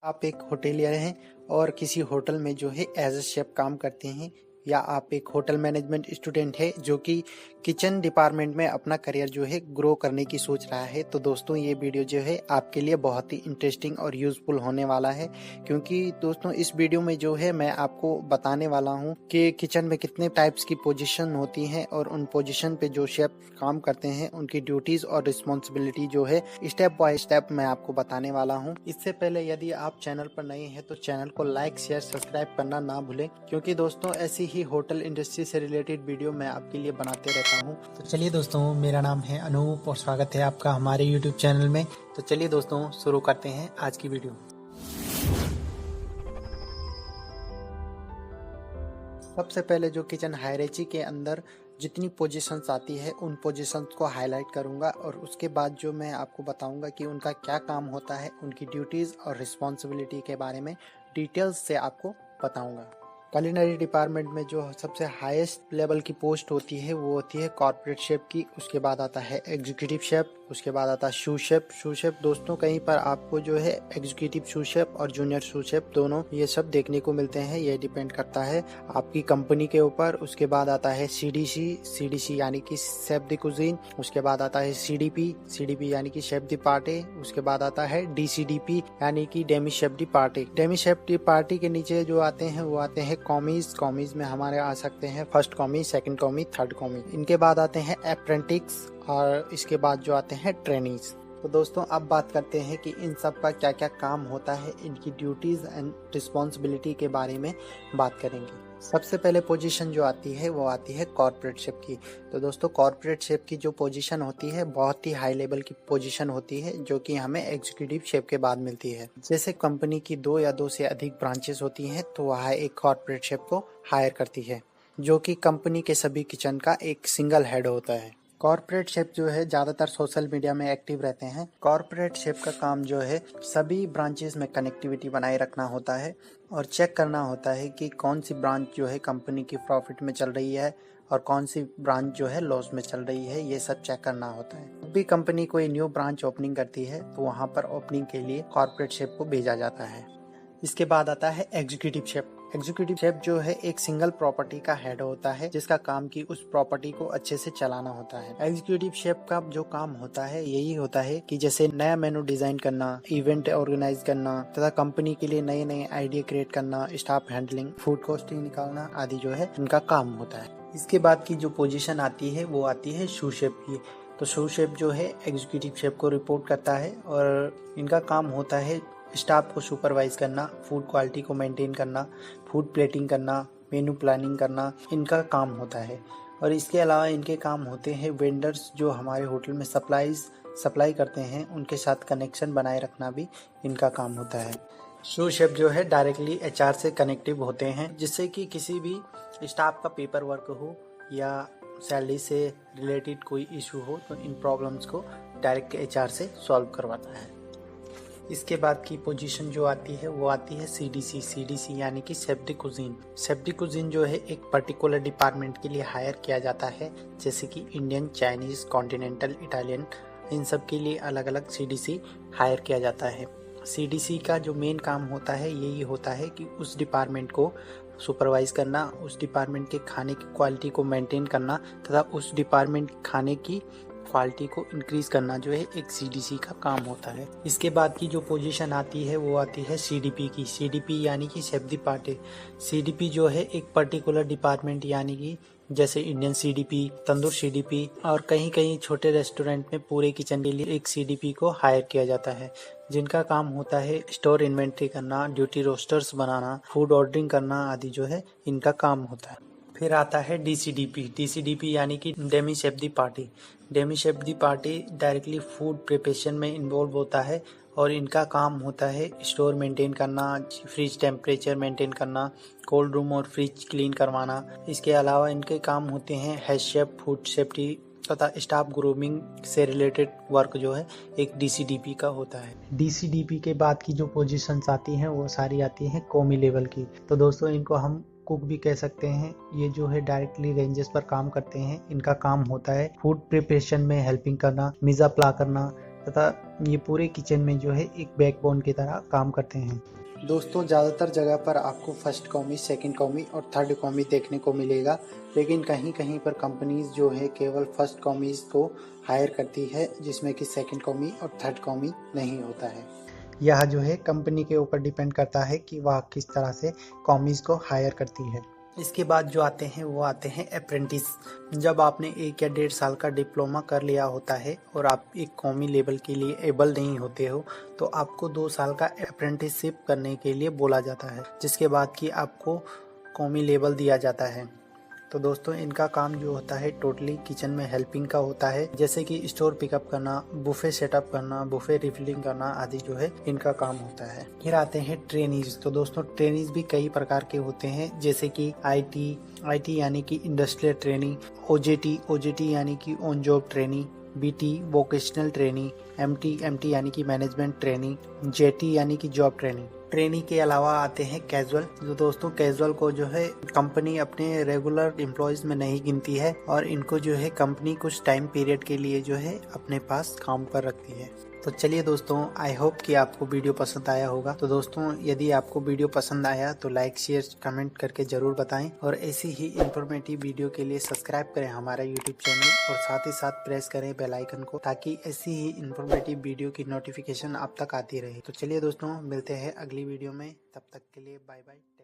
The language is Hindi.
आप एक होटेलियर हैं और किसी होटल में जो है एज अ शेफ काम करते हैं, या आप एक होटल मैनेजमेंट स्टूडेंट है जो कि किचन डिपार्टमेंट में अपना करियर जो है ग्रो करने की सोच रहा है, तो दोस्तों ये वीडियो जो है आपके लिए बहुत ही इंटरेस्टिंग और यूजफुल होने वाला है। क्योंकि दोस्तों इस वीडियो में जो है मैं आपको बताने वाला हूं कि किचन में कितने टाइप्स की पोजीशन होती हैं और उन पोजीशन पे जो शेफ काम करते हैं उनकी ड्यूटीज और रिस्पॉन्सिबिलिटी जो है स्टेप बाय स्टेप मैं आपको बताने वाला हूँ। इससे पहले यदि आप चैनल पर नए हैं तो चैनल को लाइक शेयर सब्सक्राइब करना ना भूलें, क्योंकि दोस्तों ऐसी ही होटल इंडस्ट्री से रिलेटेड वीडियो मैं आपके लिए बनाते रहता हूं। तो चलिए दोस्तों, मेरा नाम है अनूप और स्वागत है आपका हमारे YouTube चैनल में। तो चलिए दोस्तों शुरू करते हैं आज की वीडियो। सबसे पहले जो किचन हायरार्की के अंदर जितनी पोजीशंस आती है उन पोजीशंस को हाईलाइट करूंगा और उसके बाद जो मैं आपको बताऊंगा कि उनका क्या काम होता है, उनकी ड्यूटीज और रिस्पॉन्सिबिलिटी के बारे में डिटेल्स से आपको बताऊंगा। कुलिनरी डिपार्टमेंट में जो सबसे हाईएस्ट लेवल की पोस्ट होती है वो होती है कॉर्पोरेट शेफ की। उसके बाद आता है एग्जीक्यूटिव शेफ, उसके बाद आता है शू शेफ। शू शेफ दोस्तों कहीं पर आपको जो है एग्जीक्यूटिव शू शेफ और जूनियर शू शेफ दोनों ये सब देखने को मिलते हैं, ये डिपेंड करता है आपकी कंपनी के ऊपर। उसके बाद आता है सीडीसी यानी कि शेफ द कुजीन। उसके बाद आता है सीडीपी यानी कि शेफ द पार्टी। उसके बाद आता है डीसीडीपी यानी कि Demi chef the party. Demi chef the party के नीचे जो आते हैं वो आते हैं कॉमीज में हमारे आ सकते हैं first commies, second commies, third commies. इनके बाद आते हैं अप्रेंटिस और इसके बाद जो आते हैं ट्रेनीज। तो दोस्तों अब बात करते हैं कि इन सब का क्या क्या काम होता है, इनकी ड्यूटीज एंड रिस्पॉन्सिबिलिटी के बारे में बात करेंगे। सबसे पहले पोजीशन जो आती है वो आती है कॉर्पोरेट शेफ की। तो दोस्तों कॉर्पोरेट शेफ की जो पोजीशन होती है बहुत ही हाई लेवल की पोजीशन होती है, जो कि हमें एग्जीक्यूटिव शेफ के बाद मिलती है। जैसे कंपनी की 2 या 2 से अधिक ब्रांचेस होती हैं तो वह एक कॉर्पोरेट शेफ को हायर करती है, जो कि कंपनी के सभी किचन का एक सिंगल हेड होता है। कॉर्पोरेट शेफ जो है ज्यादातर सोशल मीडिया में एक्टिव रहते हैं। कॉर्पोरेट शेफ का काम जो है सभी ब्रांचेस में कनेक्टिविटी बनाए रखना होता है और चेक करना होता है कि कौन सी ब्रांच जो है कंपनी की प्रॉफिट में चल रही है और कौन सी ब्रांच जो है लॉस में चल रही है, ये सब चेक करना होता है। जब भी कंपनी कोई न्यू ब्रांच ओपनिंग करती है तो वहाँ पर ओपनिंग के लिए कॉर्पोरेट शेफ को भेजा जाता है। इसके बाद आता है एग्जीक्यूटिव शेफ। एग्जीक्यूटिव शेफ जो है एक सिंगल प्रॉपर्टी का हेड होता है, जिसका काम की उस प्रॉपर्टी को अच्छे से चलाना होता है। एग्जीक्यूटिव शेफ का जो काम होता है यही होता है कि जैसे नया मेनू डिजाइन करना, इवेंट ऑर्गेनाइज करना तथा कंपनी के लिए नए नए आइडिया क्रिएट करना, स्टाफ हैंडलिंग, फूड कॉस्टिंग निकालना आदि जो है इनका काम होता है। इसके बाद की जो पोजीशन आती है वो आती है शू शेफ की। तो शू शेफ जो है एग्जीक्यूटिव शेफ को रिपोर्ट करता है और इनका काम होता है स्टाफ को सुपरवाइज करना, फूड क्वालिटी को मेंटेन करना, फूड प्लेटिंग करना, मेनू प्लानिंग करना, इनका काम होता है। और इसके अलावा इनके काम होते हैं वेंडर्स जो हमारे होटल में सप्लाई करते हैं, उनके साथ कनेक्शन बनाए रखना भी इनका काम होता है। शू शेफ जो है डायरेक्टली एचआर से कनेक्टिव होते हैं, जिससे कि किसी भी स्टाफ का पेपर वर्क हो या सैलरी से रिलेटेड कोई इशू हो तो इन प्रॉब्लम्स को डायरेक्ट एचआर से सॉल्व करवाता है। इसके बाद की पोजीशन जो आती है वो आती है सीडीसी यानी कि chef the cuisine. Chef the cuisine जो है एक पर्टिकुलर डिपार्टमेंट के लिए हायर किया जाता है, जैसे कि इंडियन, चाइनीज, कॉन्टिनेंटल, इटालियन, इन सब के लिए अलग अलग सीडीसी हायर किया जाता है। सीडीसी का जो मेन काम होता है यही होता है कि उस डिपार्टमेंट को सुपरवाइज करना, उस डिपार्टमेंट के खाने की क्वालिटी को मेंटेन करना तथा उस डिपार्टमेंट खाने की क्वालिटी को इंक्रीज करना जो है एक सीडीसी का काम होता है। इसके बाद की जो पोजीशन आती है वो आती है सीडीपी की। सीडीपी यानी कि शेफ द पार्टी। सीडीपी जो है एक पर्टिकुलर डिपार्टमेंट यानी कि जैसे इंडियन सीडीपी, तंदूर सीडीपी और कहीं कहीं छोटे रेस्टोरेंट में पूरे किचन के लिए एक सीडीपी को हायर किया जाता है, जिनका काम होता है स्टोर इन्वेंट्री करना, ड्यूटी रोस्टर्स बनाना, फूड ऑर्डरिंग करना आदि जो है इनका काम होता है। फिर आता है डीसीडीपी यानी कि Demi chef the party. Demi chef the party directly food preparation में इन्वॉल्व होता है और इनका काम होता है स्टोर मेंटेन करना, फ्रिज टेम्परेचर मेंटेन करना, कोल्ड रूम और फ्रिज क्लीन करवाना। इसके अलावा इनके काम होते हैं हेड शेफ, फूड सेफ्टी तथा स्टाफ ग्रूमिंग से रिलेटेड वर्क जो है एक डीसीडीपी का होता है। डीसीडीपी के बाद की जो पोजीशंस आती हैं वो सारी आती हैं कॉमी लेवल की। तो दोस्तों इनको हम कुक भी कह सकते हैं। ये जो है डायरेक्टली रेंजेस पर काम करते हैं। इनका काम होता है फूड प्रिपरेशन में हेल्पिंग करना, मिज़ा प्ला करना, तथा ये पूरे किचन में जो है एक बैकबोन की तरह काम करते हैं। दोस्तों ज़्यादातर जगह पर आपको फर्स्ट कॉमी, सेकंड कॉमी और थर्ड कॉमी देखने को मिलेगा, लेकिन कहीं कहीं पर कंपनीज जो है केवल फर्स्ट कॉमीज को हायर करती है, जिसमें कि सेकंड कॉमी और थर्ड कॉमी नहीं होता है। यह जो है कंपनी के ऊपर डिपेंड करता है कि वह किस तरह से कॉमीज को हायर करती है। इसके बाद जो आते हैं वो आते हैं अप्रेंटिस। जब आपने 1 या 1.5 साल का डिप्लोमा कर लिया होता है और आप एक कौमी लेवल के लिए एबल नहीं होते हो, तो आपको 2 साल का अप्रेंटिसशिप करने के लिए बोला जाता है, जिसके बाद कि आपको कौमी लेवल दिया जाता है। तो दोस्तों इनका काम जो होता है टोटली किचन में हेल्पिंग का होता है, जैसे कि स्टोर पिकअप करना, बुफे सेटअप करना, बुफे रिफिलिंग करना आदि जो है इनका काम होता है। फिर आते हैं ट्रेनीज। तो दोस्तों ट्रेनीज भी कई प्रकार के होते हैं, जैसे कि आईटी यानी कि इंडस्ट्रियल ट्रेनिंग, ओजेटी यानी कि on job training, BT vocational training, MT यानी कि मैनेजमेंट ट्रेनिंग, जेटी यानी कि जॉब ट्रेनिंग। ट्रेनी के अलावा आते हैं कैजुअल। जो दोस्तों कैजुअल को जो है कंपनी अपने रेगुलर एम्प्लॉयज में नहीं गिनती है और इनको जो है कंपनी कुछ टाइम पीरियड के लिए जो है अपने पास काम पर रखती है। तो चलिए दोस्तों, आई होप कि आपको वीडियो पसंद आया होगा। तो दोस्तों यदि आपको वीडियो पसंद आया तो लाइक शेयर कमेंट करके जरूर बताएं, और ऐसी ही इंफॉर्मेटिव वीडियो के लिए सब्सक्राइब करें हमारा यूट्यूब चैनल और साथ ही साथ प्रेस करें बेल आइकन को, ताकि ऐसी ही इंफॉर्मेटिव वीडियो की नोटिफिकेशन आप तक आती रहे। तो चलिए दोस्तों, मिलते हैं अगली वीडियो में, तब तक के लिए बाय बाय।